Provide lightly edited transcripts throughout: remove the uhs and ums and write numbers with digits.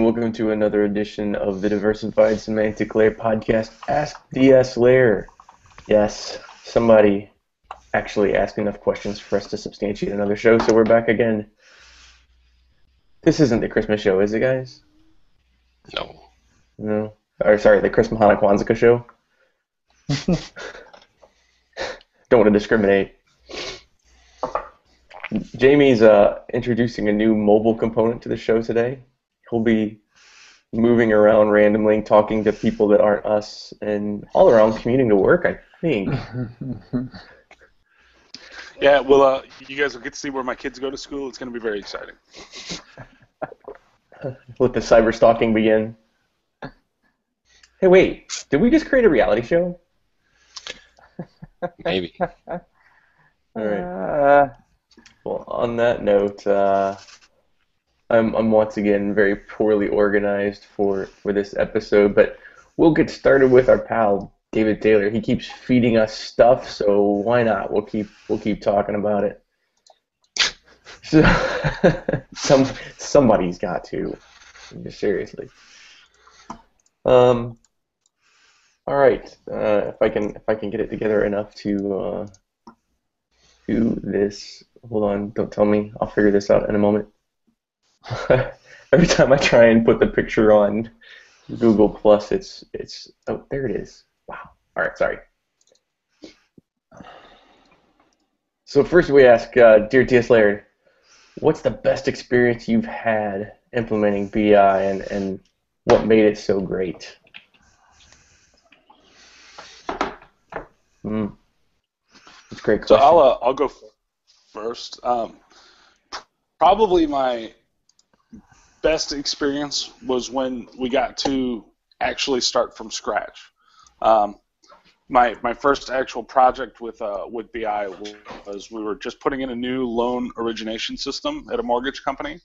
welcome to another edition of the Diversified Semantic Layer podcast, Ask DS Layer. Yes, somebody actually asked enough questions for us to substantiate another show, so we're back again. This isn't the Christmas show, is it, guys? No. No? Or, sorry, the Christmas Hanukkah Kwanzaa show? Don't want to discriminate. Jamie's introducing a new mobile component to the show today. He'll be moving around randomly, talking to people that aren't us, and all around commuting to work, I think. Yeah, well, you guys will get to see where my kids go to school. It's going to be very exciting. Let the cyber stalking begin. Hey, wait, did we just create a reality show? Maybe. All right. Well, on that note, I'm once again very poorly organized for this episode, but we'll get started with our pal David Taylor. He keeps feeding us stuff, so why not? We'll keep talking about it. So, somebody's got to. Seriously. All right. If I can get it together enough to do this. Hold on. Don't tell me. I'll figure this out in a moment. Every time I try and put the picture on Google Plus, it's oh, there it is. Wow. All right. Sorry. So first we ask, dear TS Laird, what's the best experience you've had implementing BI, and what made it so great? That's a great question. So I'll go first. Probably my best experience was when we got to actually start from scratch. My first actual project with BI was we were just putting in a new loan origination system at a mortgage company,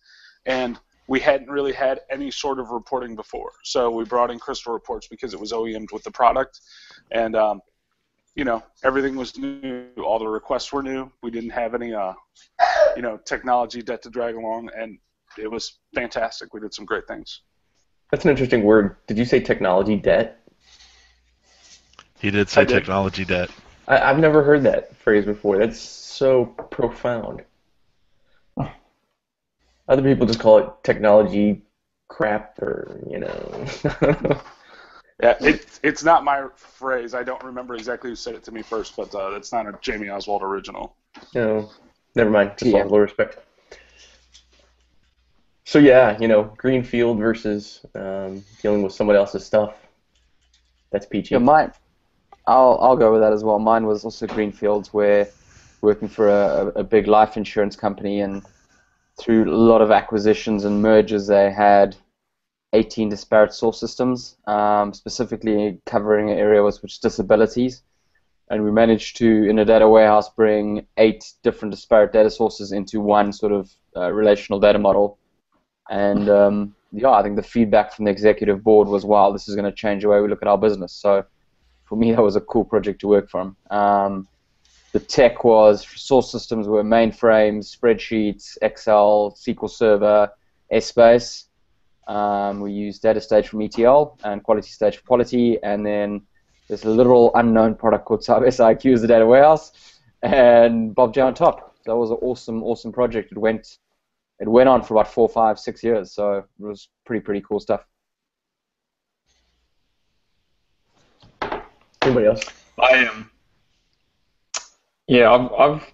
and we hadn't really had any sort of reporting before. So we brought in Crystal Reports because it was OEM'd with the product, and everything was new. All the requests were new. We didn't have any technology debt to drag along, and it was fantastic. We did some great things. That's an interesting word. Did you say technology debt? He did say technology debt. I've never heard that phrase before. That's so profound. Other people just call it technology crap, or Yeah, it's not my phrase. I don't remember exactly who said it to me first, but that's not a Jamie Oswald original. No, never mind. Just all respect. So yeah, greenfield versus dealing with someone else's stuff. That's peachy. Yeah, I'll go with that as well. Mine was also greenfields, where working for a big life insurance company, and through a lot of acquisitions and mergers, they had 18 disparate source systems, specifically covering an area which was disabilities. And we managed to, in a data warehouse, bring 8 different disparate data sources into one sort of relational data model. And I think the feedback from the executive board was, wow, this is going to change the way we look at our business. So for me, that was a cool project to work from. The tech source systems were mainframes, spreadsheets, Excel, SQL Server, Essbase. We used data stage from ETL and quality stage for quality, and then this little unknown product called SAP as the data warehouse, and Bob J on top. That was an awesome project. It went on for about 4, 5, 6 years, so it was pretty cool stuff. Anybody else? I've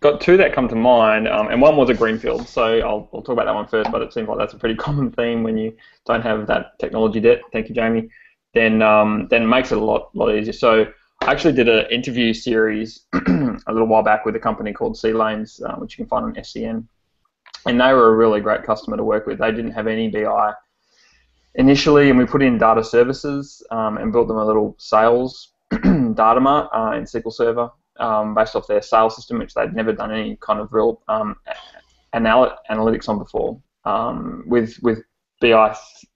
got 2 that come to mind, and one was a greenfield, so I'll talk about that one first, but it seems like that's a pretty common theme when you don't have that technology debt. Thank you, Jamie. Then it makes it a lot easier. So I actually did an interview series a little while back with a company called C Lanes, which you can find on SCN, and they were a really great customer to work with. They didn't have any BI initially, and we put in data services and built them a little sales data mart in SQL Server, based off their sales system, which they'd never done any kind of real analytics on before, with BI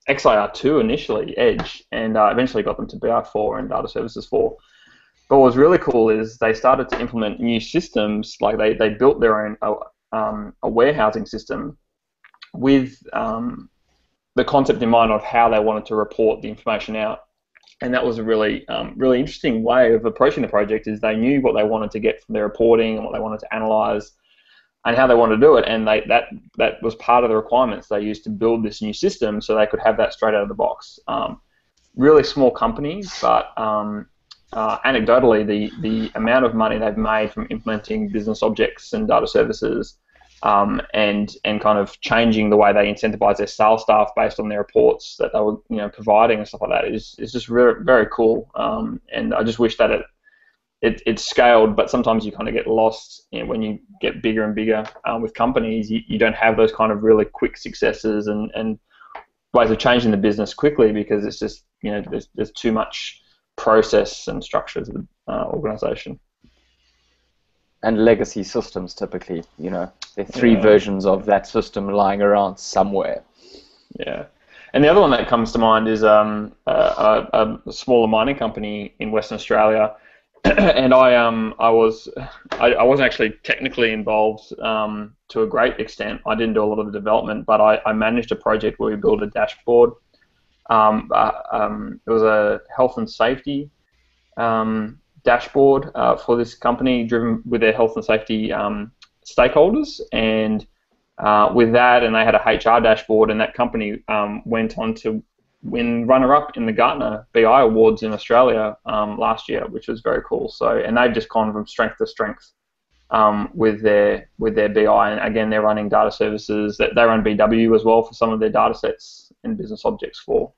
XIR2 initially, Edge, and eventually got them to BI4 and Data Services 4. But what was really cool is they started to implement new systems, like they built their own a warehousing system with the concept in mind of how they wanted to report the information out. And that was a really really interesting way of approaching the project. Is they knew what they wanted to get from their reporting and what they wanted to analyze and how they wanted to do it, and that was part of the requirements they used to build this new system, so they could have that straight out of the box. Really small companies, but anecdotally, the amount of money they've made from implementing business objects and data services, and kind of changing the way they incentivize their sales staff based on their reports that they were providing and stuff like that is just very, very cool. And I just wish that it's scaled, but sometimes you kind of get lost when you get bigger and bigger with companies. You don't have those kind of really quick successes and ways of changing the business quickly, because it's just there's too much process and structure to the organization. And legacy systems, typically, there are three versions of that system lying around somewhere. Yeah. And the other one that comes to mind is a smaller mining company in Western Australia. And I wasn't actually technically involved to a great extent. I didn't do a lot of the development, but I managed a project where we built a dashboard. It was a health and safety dashboard for this company, driven with their health and safety stakeholders, and with that, and they had a HR dashboard, and that company went on to win runner-up in the Gartner BI Awards in Australia last year, which was very cool. So, and they've just gone from strength to strength with their BI, and again, they're running data services. They run BW as well for some of their data sets and business objects for.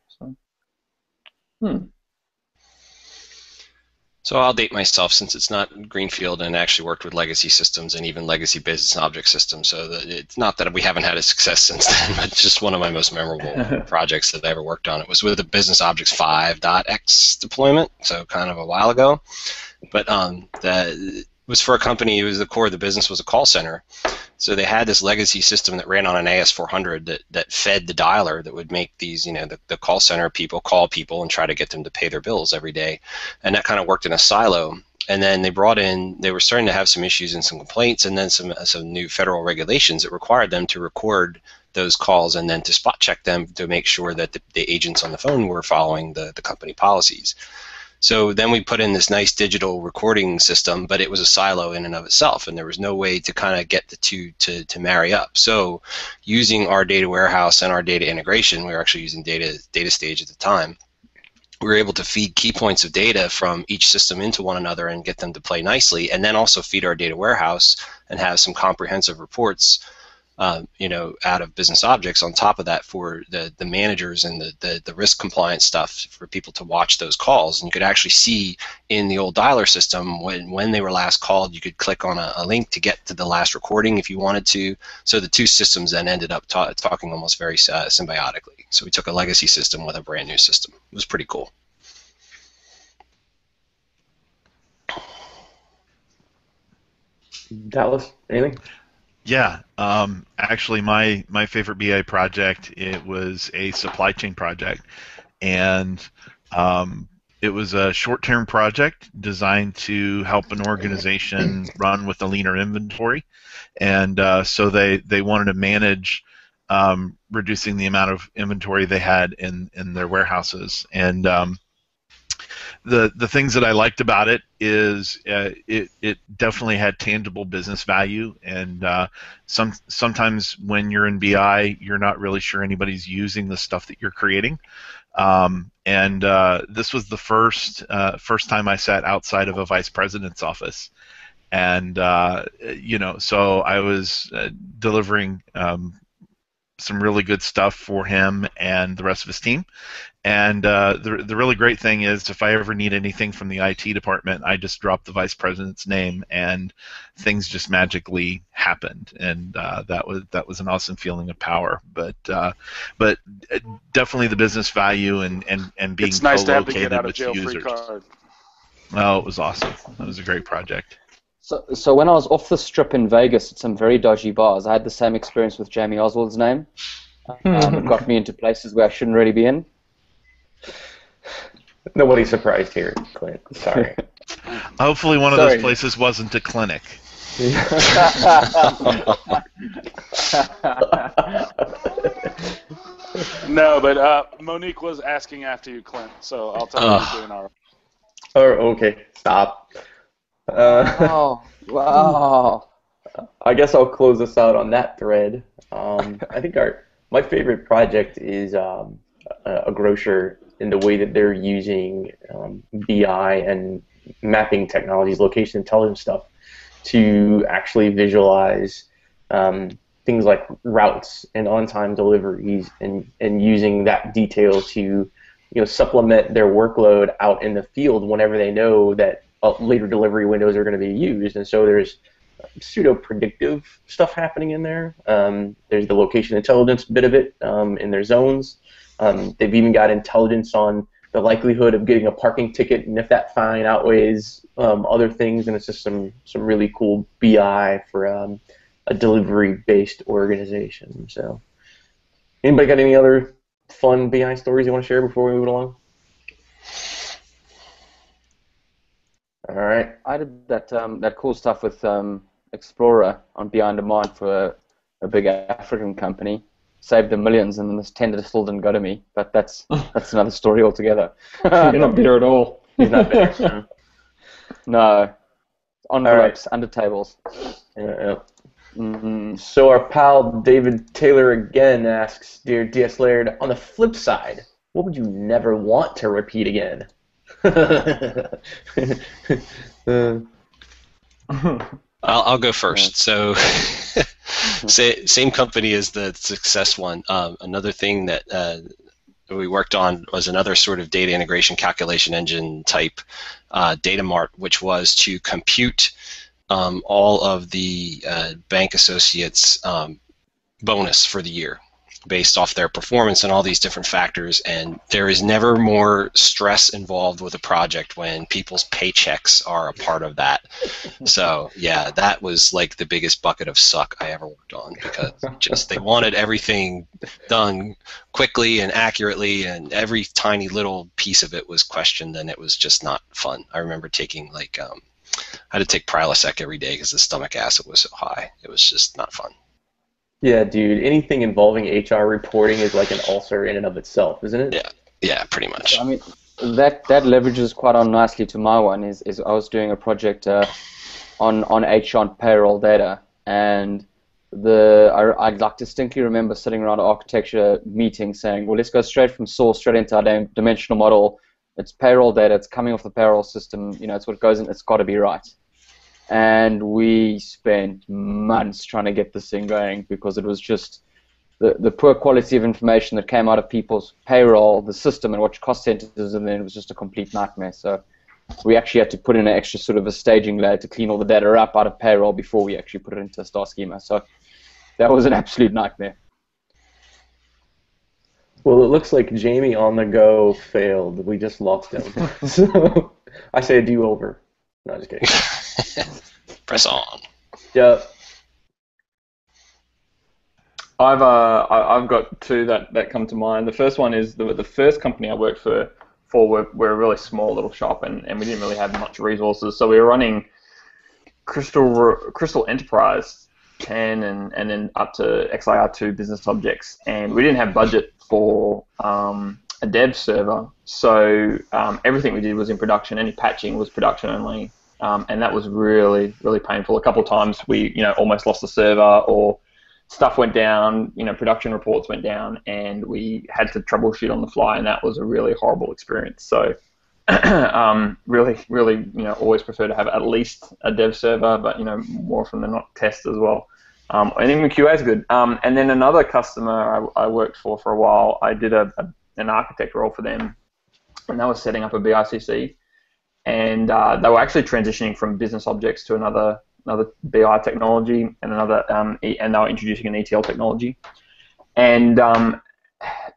So I'll date myself, since it's not greenfield and actually worked with legacy systems and even legacy business object systems. So it's not that we haven't had a success since then, but it's just one of my most memorable projects that I ever worked on. It was with the business objects 5.x deployment, so kind of a while ago. But it was for a company. It was the core of the business was a call center. So they had this legacy system that ran on an AS400 that fed the dialer that would make these, the call center people call people and try to get them to pay their bills every day. And that kind of worked in a silo. And then they were starting to have some issues and some complaints, and then some new federal regulations that required them to record those calls and then to spot check them to make sure that the agents on the phone were following the company policies. So then we put in this nice digital recording system, but it was a silo in and of itself, and there was no way to kind of get the two to marry up. So using our data warehouse and our data integration, we were actually using data stage at the time, we were able to feed key points of data from each system into one another and get them to play nicely, and then also feed our data warehouse and have some comprehensive reports out of business objects on top of that for the managers and the risk compliance stuff for people to watch those calls. And you could actually see in the old dialer system when they were last called, you could click on a link to get to the last recording if you wanted to. So the two systems then ended up talking almost very symbiotically. So we took a legacy system with a brand new system. It was pretty cool. Dallas, anything? Yeah, actually, my favorite BI project, it was a supply chain project, and it was a short-term project designed to help an organization run with a leaner inventory, and so they wanted to manage reducing the amount of inventory they had in their warehouses, and the things that I liked about it is it definitely had tangible business value, and sometimes when you're in BI, you're not really sure anybody's using the stuff that you're creating. And this was the first time I sat outside of a vice president's office, and so I was delivering some really good stuff for him and the rest of his team. And the really great thing is, if I ever need anything from the IT department, I just drop the vice president's name, and things just magically happened. And that was an awesome feeling of power. But definitely the business value and being it's nice to have the co-located get out of with jail free users. card. Oh, it was awesome. That was a great project. So when I was off the strip in Vegas at some very dodgy bars, I had the same experience with Jamie Oswald's name. It got me into places where I shouldn't really be in. Nobody's surprised here, Clint. Sorry. Hopefully one of those places wasn't a clinic. No, but Monique was asking after you, Clint. So I'll tell her you're doing all right. Oh, okay. Stop. Oh, wow. I guess I'll close us out on that thread. I think my favorite project is a grocer in the way that they're using BI and mapping technologies, location intelligence stuff, to actually visualize things like routes and on-time deliveries, and using that detail to supplement their workload out in the field whenever they know that later delivery windows are going to be used. And so there's pseudo-predictive stuff happening in there. There's the location intelligence bit of it in their zones. They've even got intelligence on the likelihood of getting a parking ticket, and if that fine outweighs other things. And it's just some really cool BI for a delivery-based organization. So, anybody got any other fun BI stories you want to share before we move along? All right. I did that cool stuff with Explorer on BI on Demand for a big African company. Saved them millions, and then this tender still didn't go to me. But that's another story altogether. You're not bitter at all. He's not there. No. Envelopes, under tables. Yeah. So our pal David Taylor again asks, "Dear DS Laird, on the flip side, what would you never want to repeat again?" I'll go first. So, same company as the Success one. Another thing that we worked on was another sort of data integration calculation engine type data mart, which was to compute all of the bank associates' bonus for the year based off their performance and all these different factors. And there is never more stress involved with a project when people's paychecks are a part of that. So yeah, that was like the biggest bucket of suck I ever worked on, because just they wanted everything done quickly and accurately, and every tiny little piece of it was questioned, and it was just not fun. I remember taking I had to take Prilosec every day because the stomach acid was so high. It was just not fun. Yeah, dude. Anything involving HR reporting is like an ulcer in and of itself, isn't it? Yeah, pretty much. I mean, that leverages quite on nicely to my one. Is I was doing a project on HR and payroll data, and I distinctly remember sitting around an architecture meeting saying, well, let's go straight from source straight into our dimensional model. It's payroll data. It's coming off the payroll system. It's what goes in. It's got to be right. And we spent months trying to get this thing going, because it was just the poor quality of information that came out of people's payroll, the system, and what cost centers, and then it was just a complete nightmare. So we actually had to put in an extra sort of a staging layer to clean all the data up out of payroll before we actually put it into a star schema. So that was an absolute nightmare. Well, it looks like Jamie on the go failed. We just lost him. So I say a do-over. No, just kidding. Press on. Yeah. I've got two that come to mind. The first one is the first company I worked for we're a really small little shop, and we didn't really have much resources, so we were running Crystal Enterprise 10 and then up to XIR2 business objects, and we didn't have budget for a dev server, so everything we did was in production. Any patching was production only, and that was really, really painful. A couple of times we almost lost the server, or stuff went down, production reports went down, and we had to troubleshoot on the fly, and that was a really horrible experience. So really, really, always prefer to have at least a dev server, but more often than not, test as well. And even QA is good. And then another customer I worked for a while, I did an architect role for them, and that was setting up a BICC, and they were actually transitioning from business objects to another BI technology, and and they were introducing an ETL technology, and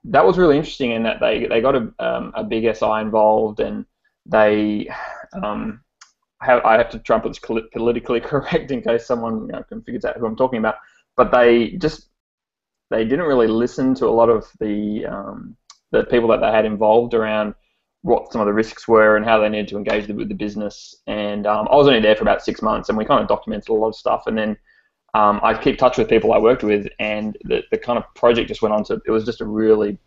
that was really interesting in that they got a big SI involved, and they I have to try and put this politically correct in case someone can figure out who I'm talking about, but they didn't really listen to a lot of the people that they had involved around what some of the risks were and how they needed to engage with the business. And I was only there for about 6 months, and we kind of documented a lot of stuff. And then I keep touch with people I worked with, and the kind of project just went on to, it was just a really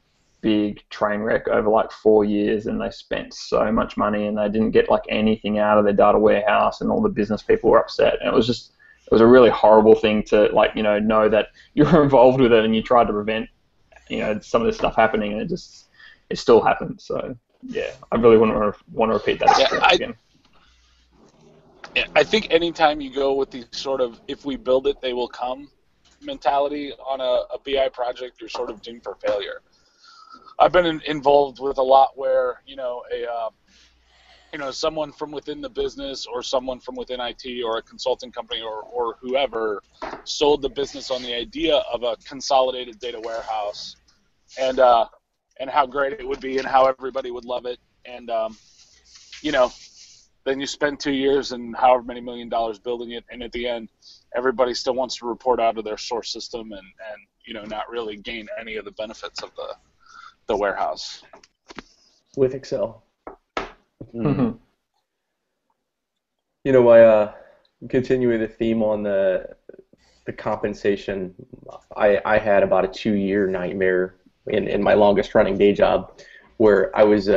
big train wreck over like 4 years, and they spent so much money and they didn't get like anything out of their data warehouse, and all the business people were upset, and it was a really horrible thing to like, know that you're involved with it and you tried to prevent, some of this stuff happening, and it still happened. So yeah, I really wouldn't want to repeat that experience again. I think anytime you go with the sort of if we build it, they will come mentality on a BI project, you're sort of doomed for failure. I've been involved with a lot where, someone from within the business or someone from within IT or a consulting company or whoever sold the business on the idea of a consolidated data warehouse and how great it would be and how everybody would love it. And, then you spend 2 years and however many $1 million building it, and at the end, everybody still wants to report out of their source system and not really gain any of the benefits of the warehouse. With Excel. Mm-hmm. I continue with the theme on the compensation. I had about a 2-year nightmare in my longest running day job where I was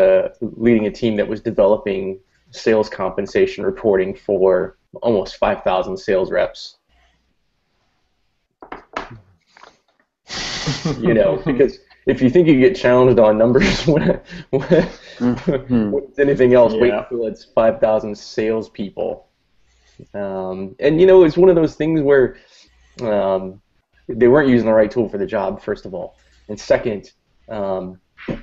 leading a team that was developing sales compensation reporting for almost 5,000 sales reps. Because if you think you get challenged on numbers, with anything else, wait until it's 5,000 salespeople. It's one of those things where they weren't using the right tool for the job, first of all. And second,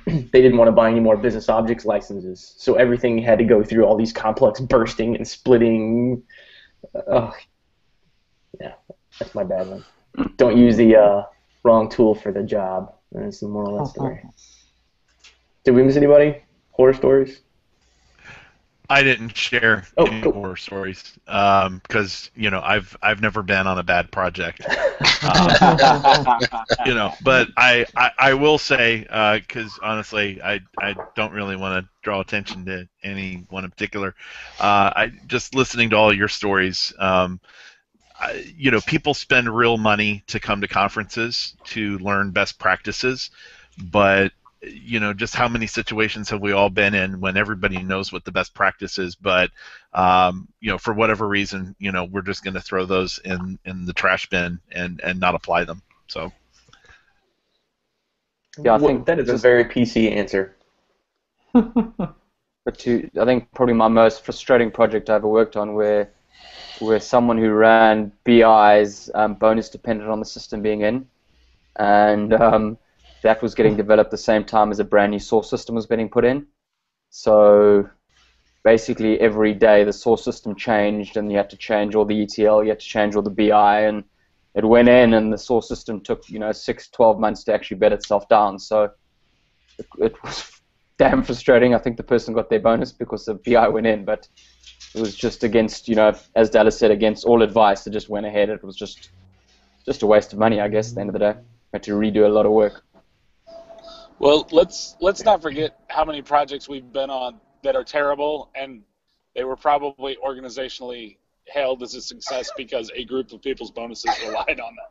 they didn't want to buy any more business objects licenses. So everything had to go through all these complex bursting and splitting. Yeah, that's my bad one. Don't use the wrong tool for the job. That's the moral of that story. Did we miss anybody? Horror stories? I didn't share any horror stories because I've never been on a bad project. But I will say because honestly I don't really want to draw attention to any one in particular. I just listening to all your stories. People spend real money to come to conferences to learn best practices, but just how many situations have we all been in when everybody knows what the best practice is, but for whatever reason, we're just going to throw those in the trash bin and not apply them. So yeah, I think that is a very PC answer. But I think probably my most frustrating project I ever worked on where someone who ran BI's bonus depended on the system being in, and that was getting developed the same time as a brand new source system was getting put in. So basically every day the source system changed and you had to change all the ETL, you had to change all the BI, and it went in and the source system took 6-12 months to actually bed itself down. So it was damn frustrating. I think the person got their bonus because the BI went in, but it was just against, as Dallas said, against all advice. It just went ahead. It was just a waste of money, I guess, at the end of the day. Had to redo a lot of work. Well, let's not forget how many projects we've been on that are terrible, and they were probably organizationally hailed as a success because a group of people's bonuses relied on them.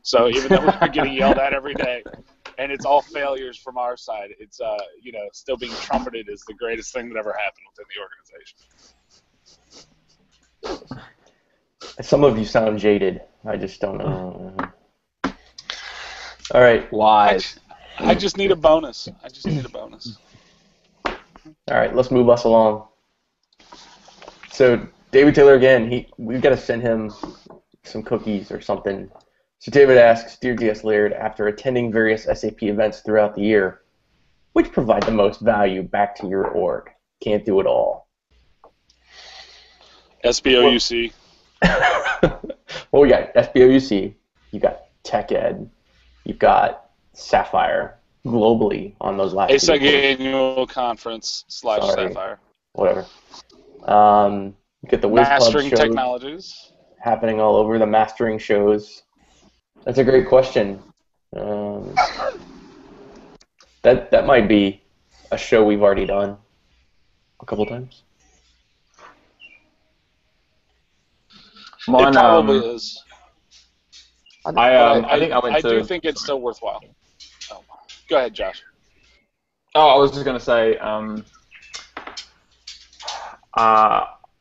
So even though we're getting yelled at every day, and it's all failures from our side, it's still being trumpeted as the greatest thing that ever happened within the organization. Some of you sound jaded. I just don't know. All right. Wise. I just need a bonus. All right, let's move us along. So David Taylor again. We've got to send him some cookies or something. So David asks, Dear GS Laird, after attending various SAP events throughout the year, which provide the most value back to your org? Can't do it all. SBOUC. Well, we got SBOUC. You got Tech Ed. You've got Sapphire globally on those last ASAG annual conference / Sapphire. Whatever. You get the Wiz Club Mastering shows technologies happening all over, the mastering shows. That's a great question. That might be a show we've already done a couple times. It probably is. I think I went to. I do think it's still worthwhile. Oh, go ahead, Josh. Oh, I was just going to say,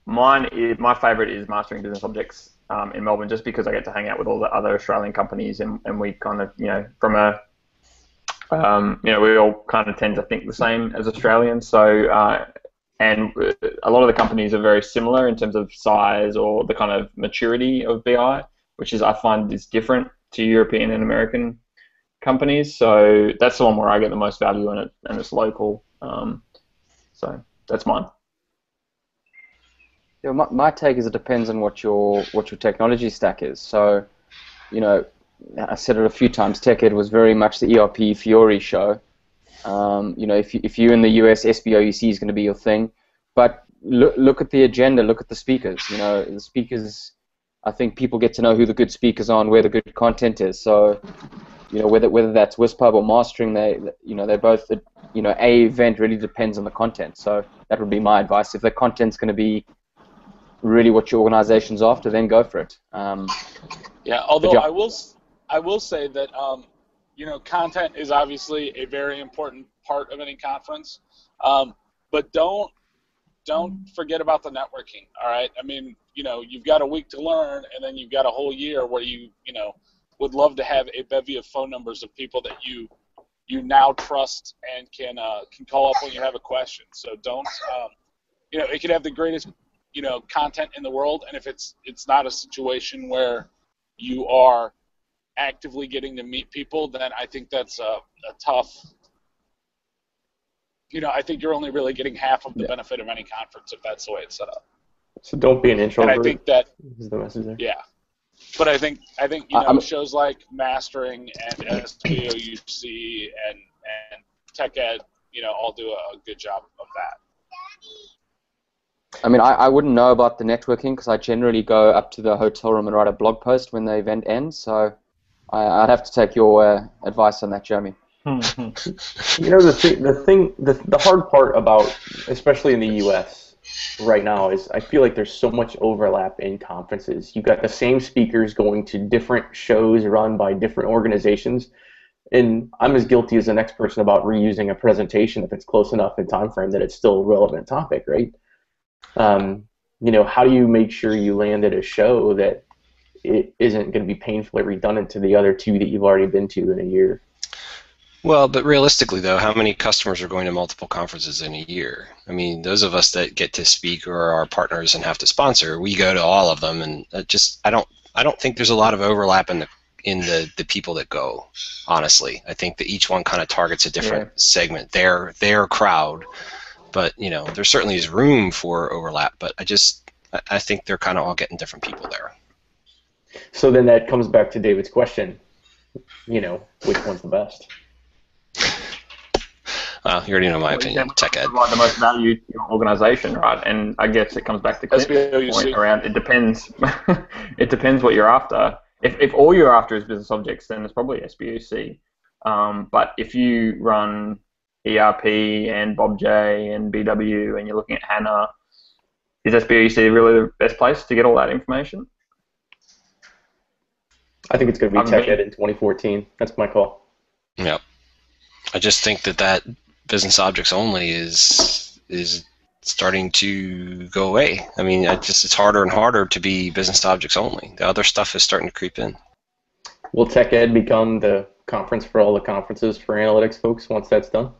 my favourite is Mastering Business Objects in Melbourne, just because I get to hang out with all the other Australian companies, and we kind of, from a, we all kind of tend to think the same as Australians. So, and a lot of the companies are very similar in terms of size or the kind of maturity of BI, which is, I find, is different to European and American companies. So that's the one where I get the most value in it, and it's local. So that's mine. Yeah, my take is it depends on what your technology stack is. So, I said it a few times. TechEd was very much the ERP Fiori show. If you're in the US, SBOUC is going to be your thing. But look at the agenda. Look at the speakers. The speakers. I think people get to know who the good speakers are and where the good content is. So, whether that's WISPub or mastering, they both. A event really depends on the content. So that would be my advice. If the content's going to be really what your organization's after, then go for it. Although I will say that content is obviously a very important part of any conference, but don't forget about the networking. All right, I mean, you've got a week to learn, and then you've got a whole year where you would love to have a bevy of phone numbers of people that you now trust and can call up when you have a question. So don't it could have the greatest content in the world, and if it's not a situation where you are actively getting to meet people, then I think that's a tough. I think you're only really getting half of the benefit of any conference if that's the way it's set up. So don't be an introvert. And I think that is the message there. Yeah, but I think shows like Mastering and SBOUC and TechEd, all do a good job of that. I mean, I wouldn't know about the networking because I generally go up to the hotel room and write a blog post when the event ends. So I'd have to take your advice on that, Jeremy. The hard part about, especially in the U.S. right now, is I feel like there's so much overlap in conferences. You've got the same speakers going to different shows run by different organizations, and I'm as guilty as the next person about reusing a presentation if it's close enough in time frame that it's still a relevant topic, right? How do you make sure you land at a show that it isn't going to be painfully redundant to the other two that you've already been to in a year? Well, but realistically, though, how many customers are going to multiple conferences in a year? I mean, those of us that get to speak or are our partners and have to sponsor, we go to all of them, and I don't think there's a lot of overlap in the people that go. Honestly, I think that each one kind of targets a different segment, their crowd. But there certainly is room for overlap. But I think they're kind of all getting different people there. So then that comes back to David's question. Which one's the best? Well, you already know my opinion. TechEd. Provide the most value to your organization, right? And I guess it comes back to Clint's point around it depends. It depends what you're after. If all you're after is business objects, then it's probably SBOC. But if you run ERP and BobJ and BW and you're looking at HANA, is SBOC really the best place to get all that information? I think it's going to be TechEd in 2014. That's my call. Yep. I just think that business objects only is starting to go away. I mean, it's harder and harder to be business objects only. The other stuff is starting to creep in. Will TechEd become the conference for all the conferences for analytics folks once that's done?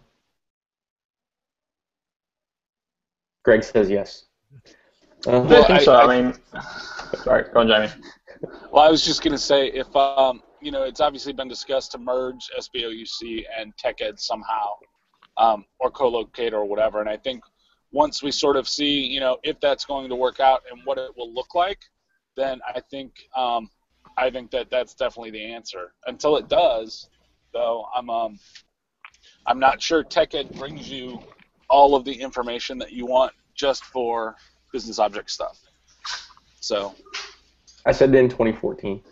Greg says yes. I think so. I mean, sorry, go on, Jamie. Well, I was just going to say, if it's obviously been discussed to merge SBOUC and TechEd somehow, or co-locate or whatever, and I think once we sort of see, if that's going to work out and what it will look like, then I think that that's definitely the answer. Until it does, though, I'm not sure TechEd brings you all of the information that you want just for business object stuff. So I said in 2014.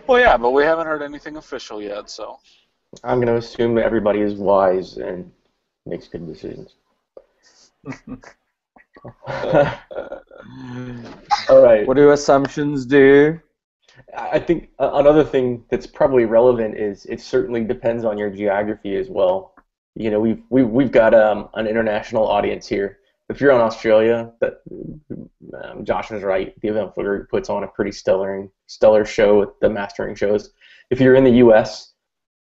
Well, yeah, but we haven't heard anything official yet, so I'm going to assume that everybody is wise and makes good decisions. All right. What do assumptions do? I think another thing that's probably relevant is it certainly depends on your geography as well. You know, we've got an international audience here. If you're in Australia, Josh is right. The event group puts on a pretty stellar show with the mastering shows. If you're in the U.S.,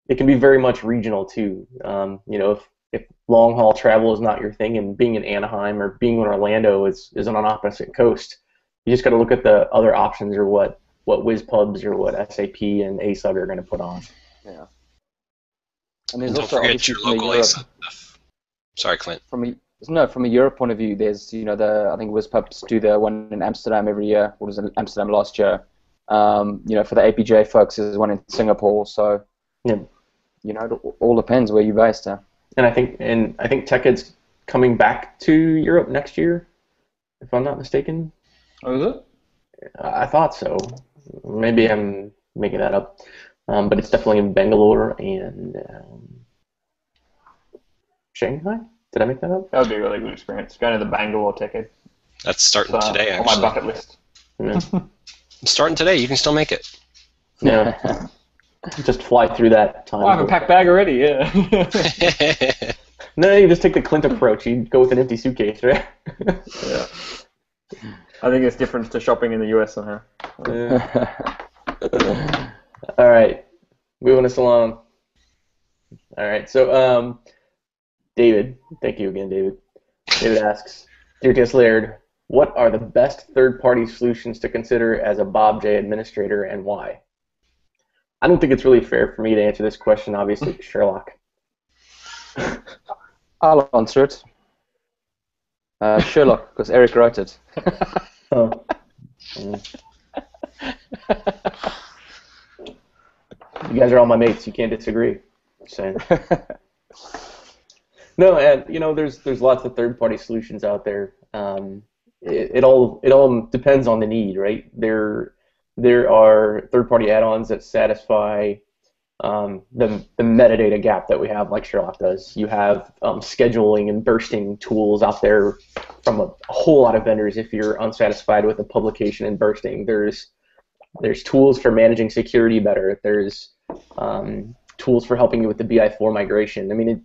it can be very much regional too. You know, if long haul travel is not your thing, and being in Anaheim or being in Orlando is on an opposite coast, you just got to look at the other options or what WizPubs or what SAP and ASUG are going to put on. Yeah. And there's And don't also forget obviously your from a local Europe, stuff. Sorry, Clint. from a Europe point of view, there's I think WizPubs do the one in Amsterdam every year. What was it, Amsterdam last year? For the APJ folks, there's one in Singapore. So Yeah. it all depends where you're based. Huh? And I think TechEd's coming back to Europe next year, if I'm not mistaken. Oh, is it? I thought so. Maybe I'm making that up. But it's definitely in Bangalore and Shanghai. Did I make that up? That would be a really good experience. Going to the Bangalore TechEd. That's starting today, on my actually. bucket list. Yeah. It's starting today. You can still make it. Yeah. Just fly through that time. Oh, I have a packed bag already, yeah. No, you just take the Clint approach. You go with an empty suitcase, right? Yeah. I think it's different to shopping in the US somehow. All right, moving us along. All right, so David, thank you again, David. David asks, Dear TS Laird, what are the best third-party solutions to consider as a Bob J administrator and why? I don't think it's really fair for me to answer this question, obviously, Sherlock. I'll answer it. Sherlock, because Eric wrote it. Oh. Mm. You guys are all my mates. You can't disagree. Just saying. No, and there's lots of third-party solutions out there. It all depends on the need, right? There are third-party add-ons that satisfy the metadata gap that we have, like Sherlock does. You have scheduling and bursting tools out there from a whole lot of vendors. If you're unsatisfied with a publication and bursting, there's tools for managing security better. There's tools for helping you with the BI4 migration. I mean, it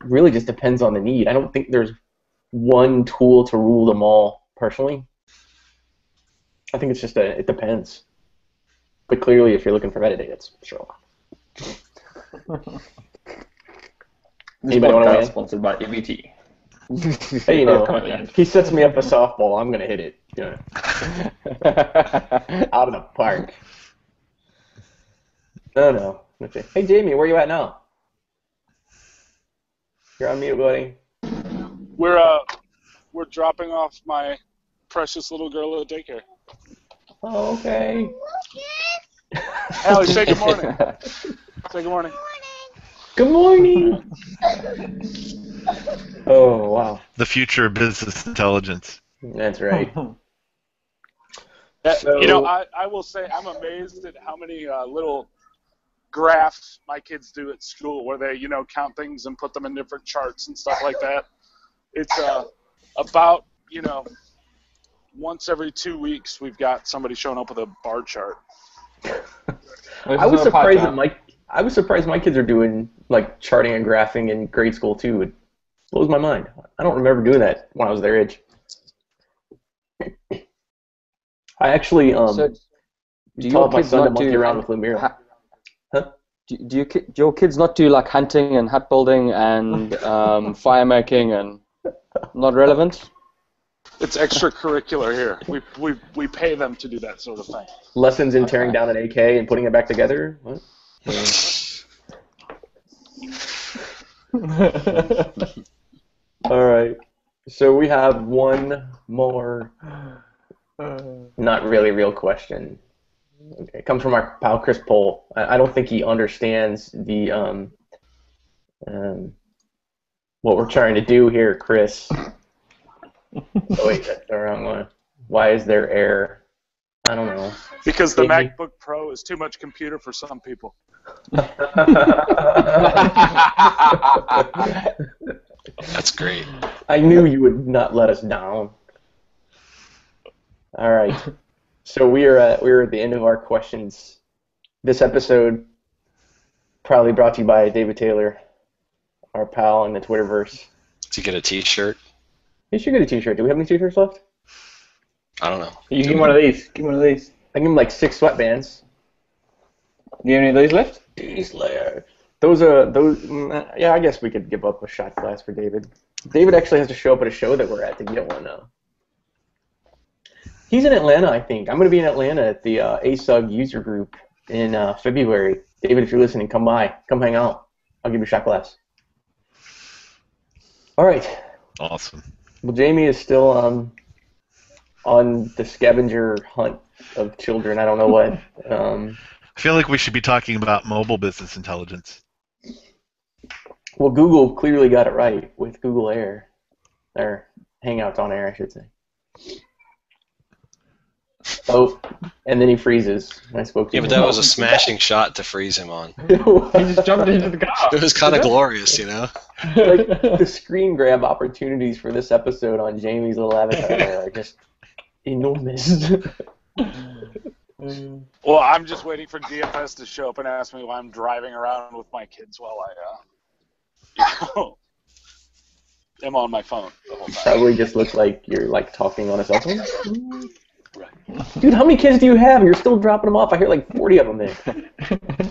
really just depends on the need. I don't think there's one tool to rule them all, personally. I think it's just it depends. But clearly, if you're looking for metadata, it's Sherlock. Anybody want to win? Sponsored by EBT. Hey, he sets me up a softball. I'm gonna hit it. Yeah. Out of the park. No. Okay. Hey, Jamie, where you at now? You're on mute, buddy. We're dropping off my precious little girl at daycare. Oh, okay. Allie, say good morning. Say good morning. Good morning. Oh, wow. The future of business intelligence. That's right. I will say I'm amazed at how many little graphs my kids do at school where they, count things and put them in different charts and stuff like that. It's about, once every 2 weeks we've got somebody showing up with a bar chart. I was surprised my kids are doing like charting and graphing in grade school too. It blows my mind. I don't remember doing that when I was their age. I actually So, do taught your my kids son to not monkey do around with Lumira. do your kids not do like hunting and hut building and fire making and not relevant? It's extracurricular here. We pay them to do that sort of thing. Lessons in tearing down an AK and putting it back together? What? All right. So we have one more not really real question. It comes from our pal Chris Pohl. I don't think he understands the what we're trying to do here, Chris. Oh, wait, that's the wrong one. Why is there error? I don't know. Because the MacBook Pro is too much computer for some people. That's great. I knew you would not let us down. All right. So we're at the end of our questions. This episode probably brought to you by David Taylor, our pal in the Twitterverse. To get a T-shirt. You should get a T-shirt. Do we have any T-shirts left? I don't know. You give me one of these. Give me one of these. I give him like 6 sweatbands. Do you have any of these left? D-Slayer. Yeah, I guess we could give up a shot glass for David. David actually has to show up at a show that we're at to get one now. He's in Atlanta, I think. I'm going to be in Atlanta at the ASUG user group in February. David, if you're listening, come by. Come hang out. I'll give you a shot glass. All right. Awesome. Well, Jamie is still on the scavenger hunt of children. I don't know what. I feel like we should be talking about mobile business intelligence. Well, Google clearly got it right with Google Air. Or Hangouts on Air, I should say. Oh, and then he freezes. I spoke to him. Yeah, but that was a smashing shot to freeze him on. He just jumped into the car. It was kind of glorious, you know? Like, the screen grab opportunities for this episode on Jamie's little avatar are just enormous. Well, I'm just waiting for DFS to show up and ask me why I'm driving around with my kids while I am on my phone the whole time. Probably just looks like you're like talking on a cell phone. Right. Dude, how many kids do you have? You're still dropping them off. I hear like 40 of them there.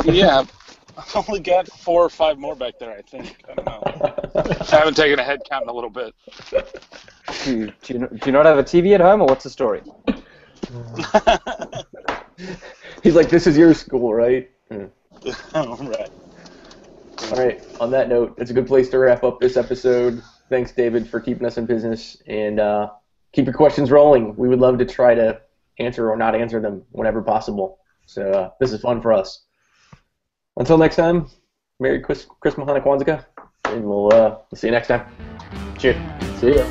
Yeah, I've only got 4 or 5 more back there, I think. I don't know. I haven't taken a head count in a little bit. Do you not have a TV at home, or what's the story? He's like, this is your school, right? Oh, right. All right, on that note, it's a good place to wrap up this episode. Thanks, David, for keeping us in business, and keep your questions rolling. We would love to try to answer or not answer them whenever possible. So this is fun for us. Until next time, Merry Christmas, Hanukkah, Kwanzaa, and we'll see you next time. Cheers. See ya.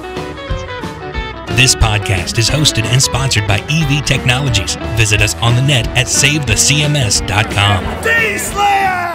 This podcast is hosted and sponsored by EV Technologies. Visit us on the net at savethecms.com. D-Slayer!